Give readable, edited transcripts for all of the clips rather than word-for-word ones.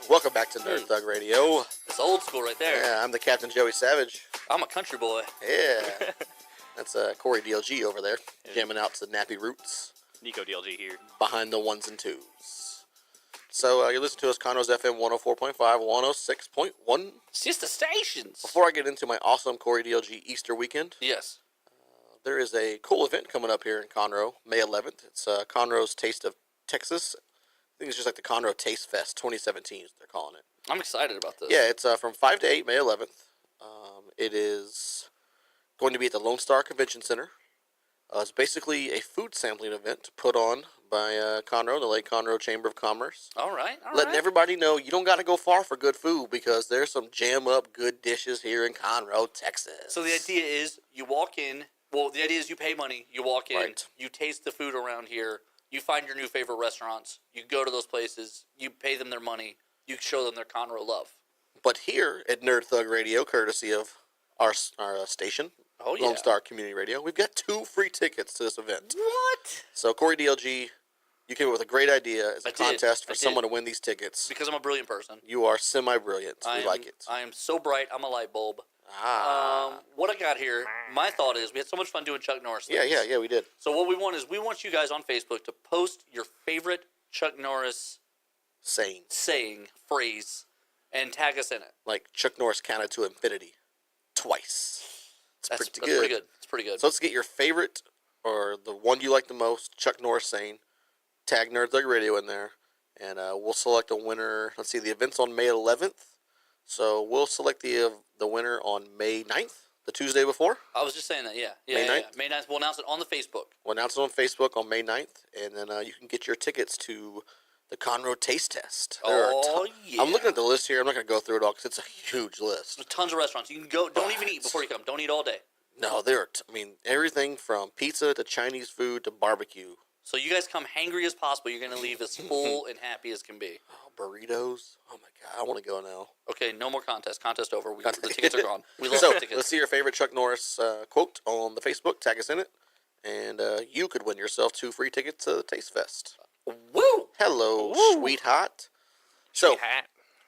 Welcome back to Nerd Thug Radio. It's old school right there. Yeah, I'm the Captain Joey Savage. I'm a country boy. Yeah. That's Corey DLG over there, jamming out to Nappy Roots. Nico DLG here. Behind the ones and twos. So you listen to us, Conroe's FM 104.5, 106.1. Sister stations. Before I get into my awesome Corey DLG Easter weekend, Yes. there is a cool event coming up here in Conroe, May 11th. It's Conroe's Taste of Texas. I think it's just like the Conroe Taste Fest 2017, they're calling it. I'm excited about this. Yeah, it's from 5 to 8, May 11th. It is going to be at the Lone Star Convention Center. It's basically a food sampling event put on by Conroe, the Lake Conroe Chamber of Commerce. All right. Letting everybody know you don't got to go far for good food because there's some jam-up good dishes here in Conroe, Texas. So the idea is you walk in. Well, the idea is you pay money. You walk in. Right. You taste the food around here. You find your new favorite restaurants. You go to those places. You pay them their money. You show them their Conroe love. But here at Nerd Thug Radio, courtesy of our station, Oh, yeah. Lone Star Community Radio, we've got 2 free tickets to this event. What? So, Corey DLG, you came up with a great idea as a contest for I someone to win these tickets. Because I'm a brilliant person. You are semi-brilliant. We like it. I am so bright. I'm a light bulb. Ah. What I got here, my thought is we had so much fun doing Chuck Norris things. Yeah, we did. So what we want is we want you guys on Facebook to post your favorite Chuck Norris saying, phrase, and tag us in it. Like Chuck Norris counted to infinity twice. That's pretty good. It's pretty good. So let's get your favorite or the one you like the most, Chuck Norris saying. Tag Nerd Thug Radio in there, and we'll select a winner. Let's see, the event's on May 11th, so we'll select the winner on May 9th, the Tuesday before. I was just saying that, yeah. May 9th? Yeah. May 9th. We'll announce it on the Facebook. We'll announce it on Facebook on May 9th, and then you can get your tickets to the Conroe Taste Test. Yeah. I'm looking at the list here. I'm not going to go through it all because it's a huge list. There's tons of restaurants. You can go. Don't even eat before you come. Don't eat all day. No, there are, everything from pizza to Chinese food to barbecue. So you guys come hangry as possible. You're going to leave as full and happy as can be. Oh, burritos. Oh, my God. I want to go now. Okay, no more contest. Contest over. The tickets are gone. We love the tickets. Let's see your favorite Chuck Norris quote on the Facebook. Tag us in it. And you could win yourself 2 free tickets to the Taste Fest. Woo! Hello, sweetheart. So,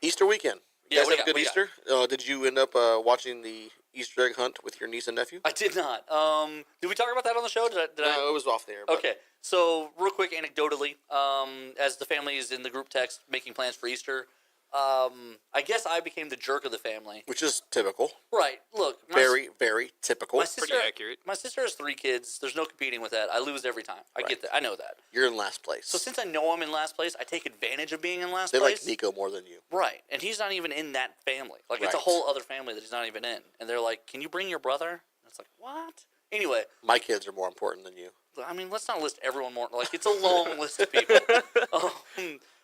Easter weekend. You guys have a good Easter? Did you end up watching the Easter egg hunt with your niece and nephew? I did not. Did we talk about that on the show? No, it was off there. Okay. So, real quick, anecdotally, as the family is in the group text making plans for Easter, I guess I became the jerk of the family. Which is typical. Right. Look. Very, very typical. Pretty accurate. My sister has 3 kids. There's no competing with that. I lose every time. I get that. I know that. You're in last place. So, since I know I'm in last place, I take advantage of being in last they place. like Nico more than you. Right. And he's not even in that family. Like, it's a whole other family that he's not even in. And they're like, can you bring your brother? And it's like, what? Anyway. My kids are more important than you. I mean, let's not list everyone more. Like, it's a long list of people.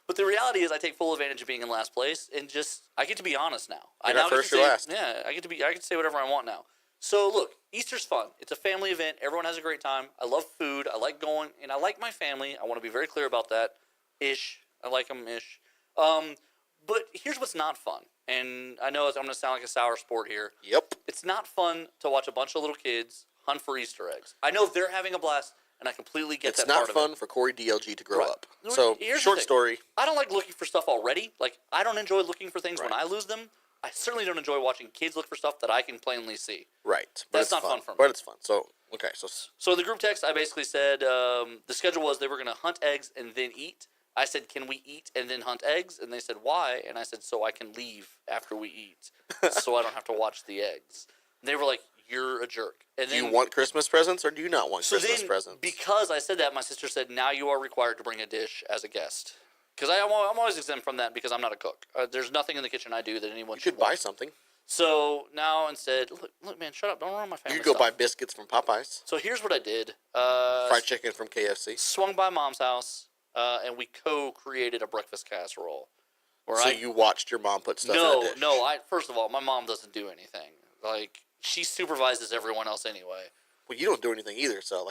But the reality is I take full advantage of being in last place, and just, I get to be honest now. You're not first or last. Yeah, I get to say whatever I want now. So, look, Easter's fun. It's a family event. Everyone has a great time. I love food. I like going, and I like my family. I want to be very clear about that. I like them-ish. But here's what's not fun. And I know I'm going to sound like a sour sport here. Yep. It's not fun to watch a bunch of little kids hunt for Easter eggs. I know they're having a blast, and I completely get that part of it. It's not fun for Corey DLG to grow up. Here's So, the short thing. story. I don't like looking for stuff already. Like, I don't enjoy looking for things when I lose them. I certainly don't enjoy watching kids look for stuff that I can plainly see. Right. But That's it's not fun for me. But it's fun. So, okay. So the group text, I basically said the schedule was they were going to hunt eggs and then eat. I said, can we eat and then hunt eggs? And they said, why? And I said, so I can leave after we eat, so I don't have to watch the eggs. And they were like, you're a jerk. And then, do you want Christmas presents or do you not want Christmas presents? Because I said that, my sister said, now you are required to bring a dish as a guest. Because I'm always exempt from that because I'm not a cook. There's nothing in the kitchen I do that anyone should buy something. So now instead, look, man, shut up. Don't ruin my family You could go buy biscuits from Popeyes. So here's what I did. Fried chicken from KFC. Swung by Mom's house, and we co-created a breakfast casserole. So you watched your mom put stuff in a dish? No. First of all, my mom doesn't do anything. Like, she supervises everyone else anyway. Well, you don't do anything either, so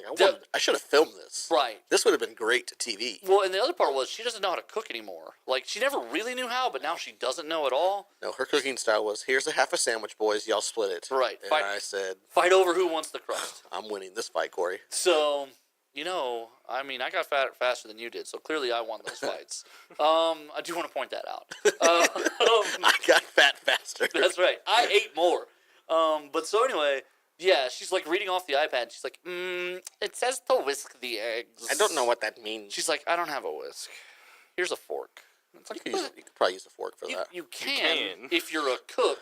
I should have filmed this. Right. This would have been great to TV. Well, and the other part was she doesn't know how to cook anymore. Like, she never really knew how, but now she doesn't know at all. No, her cooking style was, here's a half a sandwich, boys. Y'all split it. Right. And I said... Fight over who wants the crust. I'm winning this fight, Corey. So, I mean, I got fat faster than you did, so clearly I won those fights. I do want to point that out. I got fat faster. That's right. I ate more. But so anyway, yeah, she's like reading off the iPad. She's like, it says to whisk the eggs. I don't know what that means. She's like, I don't have a whisk. Here's a fork. It's like, you could probably use a fork for that. You can if you're a cook,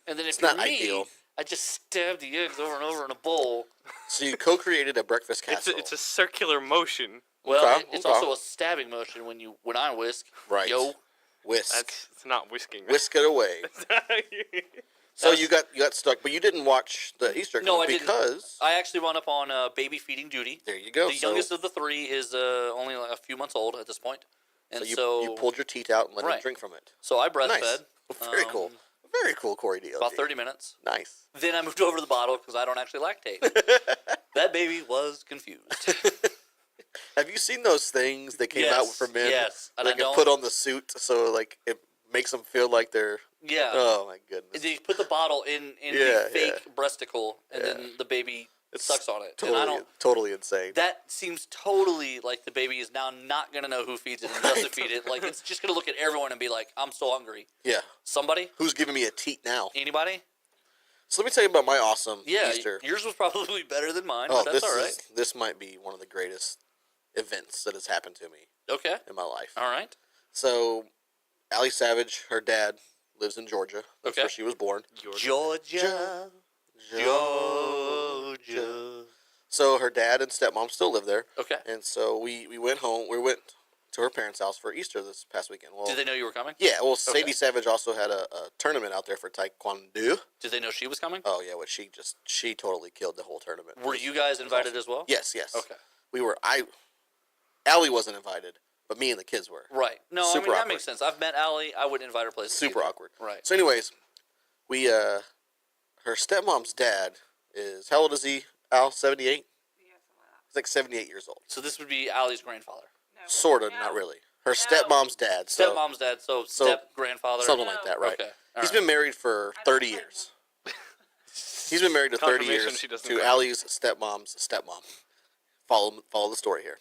and then if It's you're not me, ideal. I just stab the eggs over and over in a bowl. So you co-created a breakfast casserole. It's a circular motion. Well, Okay, it's okay. also a stabbing motion when I whisk. Right. Yo. Whisk. It's not whisking. Whisk it away. So you got stuck, but you didn't watch the Easter egg No, hunt I didn't. because I actually wound up on baby feeding duty. there you go. The youngest of the three is only like a few months old at this point. And you pulled your teat out and let him Right. drink from it. So I breastfed. Nice. Very cool. Very cool, Corey D. About 30 minutes. Nice. Then I moved over to the bottle because I don't actually lactate. That baby was confused. Have you seen those things that came out for men? Yes. And They I can don't. put on the suit so like it makes them feel like they're. Yeah. Oh my goodness. They put the bottle in Yeah, the fake breasticle, and Yeah. then the baby It's sucks on it. Totally, And I don't. totally insane. That seems totally like the baby is now not gonna know who feeds it and doesn't feed it. Like it's just gonna look at everyone and be like, "I'm so hungry." Yeah. Somebody? Who's giving me a teat now? Anybody? So let me tell you about my awesome Yeah. Easter. Yours was probably better than mine, Oh, but that's all right. this might be one of the greatest events that has happened to me Okay. in my life. All right. So, Allie Savage, her dad lives in Georgia. That's Okay. where she was born. Georgia. Georgia. So her dad and stepmom still live there, Okay. and so we went home. We went to her parents' house for Easter this past weekend. Well, Did they know you were coming? yeah. Well, Sadie Okay. Savage also had a tournament out there for Taekwondo. Did they know she was coming? Oh yeah, what she totally killed the whole tournament. Were you guys invited as well? Yes, yes. Okay. We were. Allie wasn't invited, but me and the kids were. Right. No, I Super mean that awkward. makes sense. I've met Allie. I wouldn't invite her places. Super either. awkward. Right. So, anyways, we her stepmom's dad is how old is he? Al, 78. He's like 78 years old. So this would be Allie's grandfather. Sort of, not really. Her stepmom's dad. So Stepmom's dad, so step grandfather. something like that, right? Okay. All He's right. been married for 30 years. He's been married to 30 Confirmation years she doesn't to know. Allie's stepmom's stepmom. Follow the story here.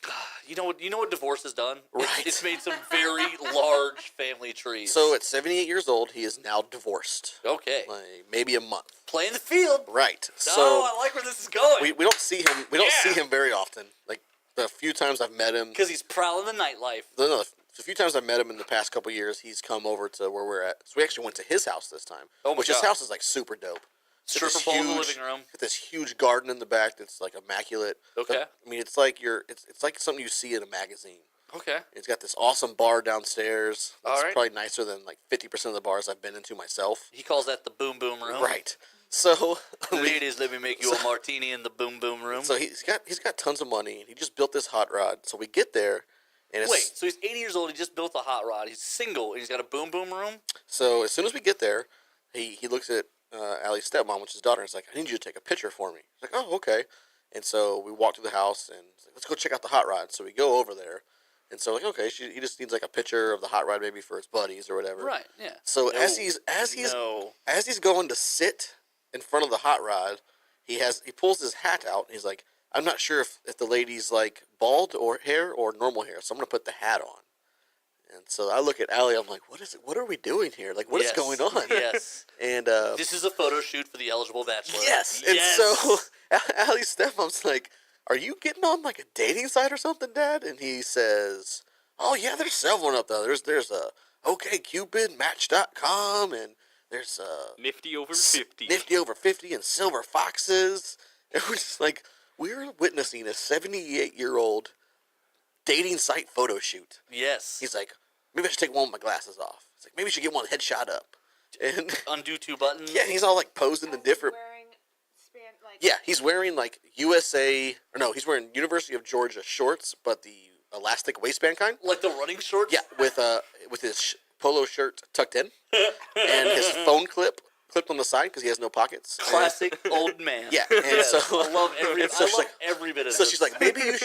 You know what divorce has done? Right. It's made some very large family trees. So at 78 years old, he is now divorced. okay. Like maybe a month. Play in the field. Right. No, So I like where this is going. we don't see him. We don't Yeah. see him very often. Like the few times I've met him. Because he's prowling the nightlife. No, the few times I've met him in the past couple years, he's come over to where we're at. So we actually went to his house this time. Oh my which his God. house is like super dope. Stripper this pole in the huge- living room. Got this huge garden in the back that's like immaculate. Okay. I mean, it's like it's like something you see in a magazine. Okay. It's got this awesome bar downstairs. All It's right. probably nicer than like 50% of the bars I've been into myself. He calls that the boom boom room. Right. So Ladies, let me make you a martini in the boom boom room. so he's got tons of money. He just built this hot rod. So we get there, and it's Wait, so he's 80 years old. He just built a hot rod. He's single, and he's got a boom boom room. so as soon as we get there, he looks at Allie's stepmom, which is his daughter, and he's like, "I need you to take a picture for me." He's like, "Oh, okay." And so we walk through the house, and he's like, "Let's go check out the hot rod." So we go over there, and so like, okay, he just needs like a picture of the hot rod, maybe for his buddies or whatever. Right. Yeah. So No. as he's going to sit in front of the hot rod, he pulls his hat out, and he's like, "I'm not sure if the lady's like bald or hair or normal hair, so I'm gonna put the hat on." And so I look at Allie, I'm like, "What is it? What are we doing here? Like, what is Yes. going on?" Yes. And This is a photo shoot for the eligible bachelor. yes. Yes. And so Allie's stepmom's like, "Are you getting on like a dating site or something, Dad?" And he says, "Oh yeah, there's several up there. There's a OkCupid, Match.com, and there's Nifty over 50. Nifty over 50 and Silver Foxes." And we're just like, we're witnessing a 78-year-old dating site photo shoot. Yes. He's like, "Maybe I should take one of my glasses off." He's like, "Maybe I should get one headshot up." And Undo two buttons. yeah, he's all like posing in different. Wearing Yeah, he's wearing like he's wearing University of Georgia shorts, but the elastic waistband kind. Like the running shorts. Yeah, with his polo shirt tucked in, and his phone clipped on the side because he has no pockets. Classic old man. Yeah, and Yes. so- I love every. and so I she's love like- every bit of So this. she's like, maybe you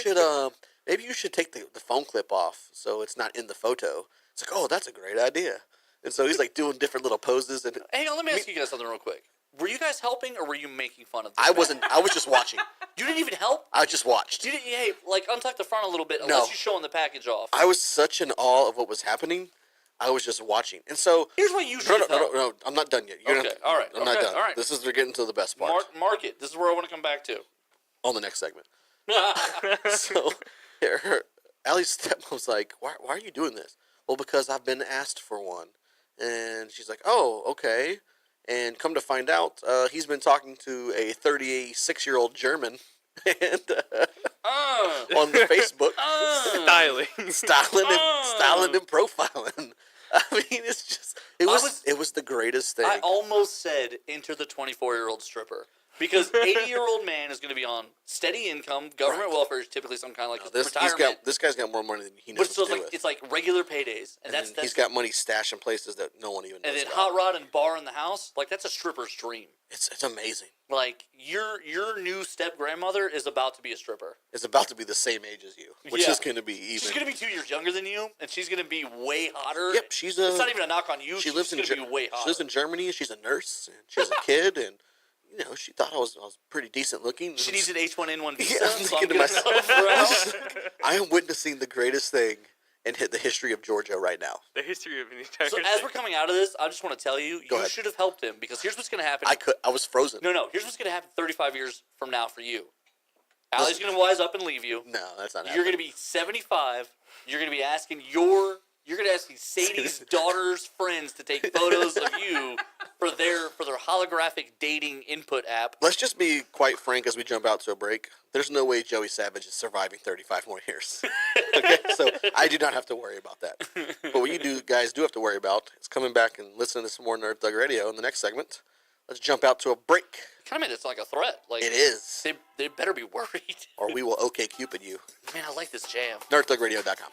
should take the phone clip off so it's not in the photo. It's like, oh, that's a great idea. And so he's like doing different little poses and Hang on, let me ask you guys something real quick. Were you guys helping or were you making fun of this? I wasn't. I was just watching. You didn't even help? I just watched. You didn't, hey, like, untuck the front a little bit No. unless you're showing the package off. I was such in awe of what was happening. I was just watching, and so Here's what you should no, have no, helped. no, I'm not done yet. You're Okay, gonna- all right, I'm not okay, done. all right. We're getting to the best part Mark it. This is where I want to come back to. on the next segment. So, Allie's stepmom was like, why are you doing this? Well, because I've been asked for one. And she's like, oh, okay. And come to find out, he's been talking to a 36-year-old German and on the Facebook, Styling. styling and profiling. I mean, it was the greatest thing. I almost said enter the 24-year-old stripper. Because 80-year-old man is going to be on steady income. Government welfare is typically some kind of like retirement. This guy's got more money than he knows But so what to do with. it's like regular paydays. And And that's he's got money stashed in places that no one even knows and then about. hot rod and bar in the house, like that's a stripper's dream. It's amazing. Like your new step grandmother is about to be a stripper. It's about to be the same age as you, which Yeah. is going to be even. She's gonna be 2 years younger than you, and she's gonna be way hotter. Yep, she's a. It's not even a knock on you. She She's lives in gonna be way hotter. She lives in Germany. She's a nurse. And she has a kid, and she thought I was pretty decent looking. She needs an H1N1 visa. Yeah, I'm so thinking I'm to gonna myself, help her out. I am witnessing the greatest thing in the history of Georgia right now. The history of an entire So as we're coming out of this, I just want to tell you, Go you ahead. should have helped him because here's what's gonna happen. I was frozen. No. Here's what's gonna happen 35 years from now for you. Allie's gonna wise up and leave you. No, that's not. You're gonna be 75. You're gonna be asking You're gonna ask Sadie's daughter's friends to take photos of you for their holographic dating input app. Let's just be quite frank as we jump out to a break. There's no way Joey Savage is surviving 35 more years. Okay, so I do not have to worry about that. But what you guys do have to worry about is coming back and listening to some more Nerd Thug Radio in the next segment. Let's jump out to a break. Kind of made it sound like a threat. Like It is. They better be worried. Or we will OK Cupid you. Man, I like this jam. NerdThugRadio.com.